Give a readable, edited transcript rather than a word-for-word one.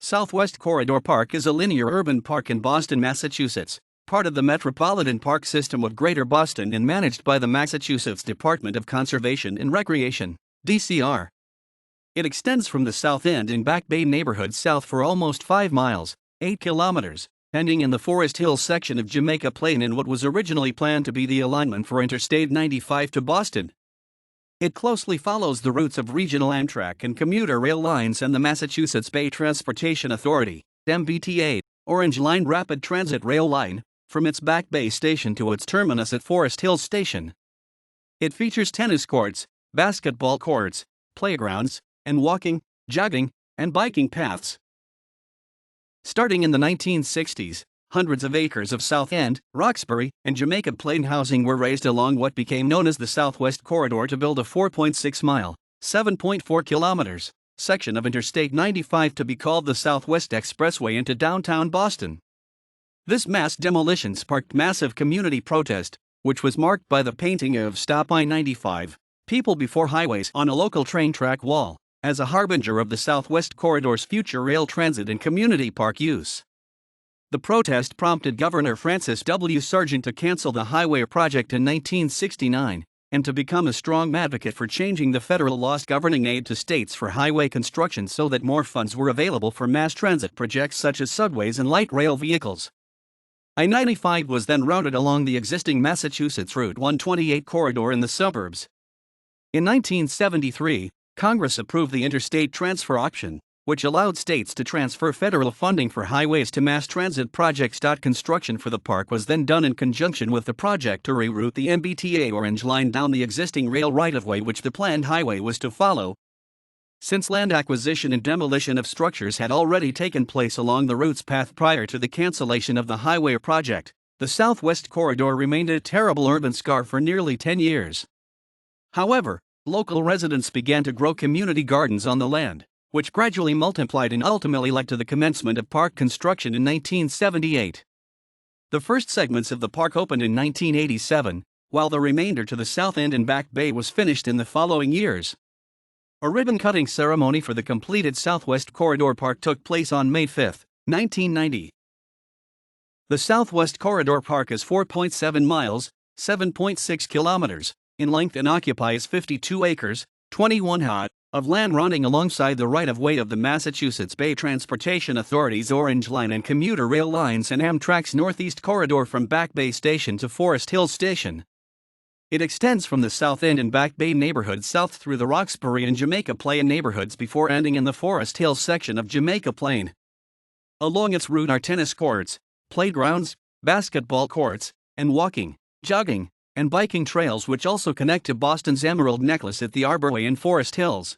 Southwest Corridor Park is a linear urban park in Boston, Massachusetts, part of the Metropolitan Park System of Greater Boston and managed by the Massachusetts Department of Conservation and Recreation, DCR. It extends from the South End and Back Bay neighborhoods south for almost 5 miles, 8 kilometers, ending in the Forest Hills section of Jamaica Plain in what was originally planned to be the alignment for Interstate 95 to Boston. It closely follows the routes of regional Amtrak and Commuter Rail lines and the Massachusetts Bay Transportation Authority, MBTA, Orange Line Rapid Transit Rail Line, from its Back Bay station to its terminus at Forest Hills Station. It features tennis courts, basketball courts, playgrounds, and walking, jogging, and biking paths. Starting in the 1960s, hundreds of acres of South End, Roxbury, and Jamaica Plain housing were raised along what became known as the Southwest Corridor to build a 4.6-mile, 7.4 kilometers, section of Interstate 95 to be called the Southwest Expressway into downtown Boston. This mass demolition sparked massive community protest, which was marked by the painting of Stop I-95, People Before Highways on a local train track wall, as a harbinger of the Southwest Corridor's future rail transit and community park use. The protest prompted Governor Francis W. Sargent to cancel the highway project in 1969, and to become a strong advocate for changing the federal laws governing aid to states for highway construction so that more funds were available for mass transit projects such as subways and light rail vehicles. I-95 was then routed along the existing Massachusetts Route 128 corridor in the suburbs. In 1973, Congress approved the Interstate Transfer Option, which allowed states to transfer federal funding for highways to mass transit projects. Construction for the park was then done in conjunction with the project to reroute the MBTA Orange Line down the existing rail right-of-way which the planned highway was to follow. Since land acquisition and demolition of structures had already taken place along the route's path prior to the cancellation of the highway project, the Southwest Corridor remained a terrible urban scar for nearly 10 years. However, local residents began to grow community gardens on the land, which gradually multiplied and ultimately led to the commencement of park construction in 1978. The first segments of the park opened in 1987, while the remainder to the South End and Back Bay was finished in the following years. A ribbon-cutting ceremony for the completed Southwest Corridor Park took place on May 5, 1990. The Southwest Corridor Park is 4.7 miles, 7.6 kilometers, in length and occupies 52 acres, 21 ha, of land running alongside the right-of-way of the Massachusetts Bay Transportation Authority's Orange Line and Commuter Rail lines and Amtrak's Northeast Corridor from Back Bay Station to Forest Hills Station. It extends from the South End and Back Bay neighborhoods south through the Roxbury and Jamaica Plain neighborhoods before ending in the Forest Hills section of Jamaica Plain. Along its route are tennis courts, playgrounds, basketball courts, and walking, jogging, and biking trails which also connect to Boston's Emerald Necklace at the Arborway in Forest Hills.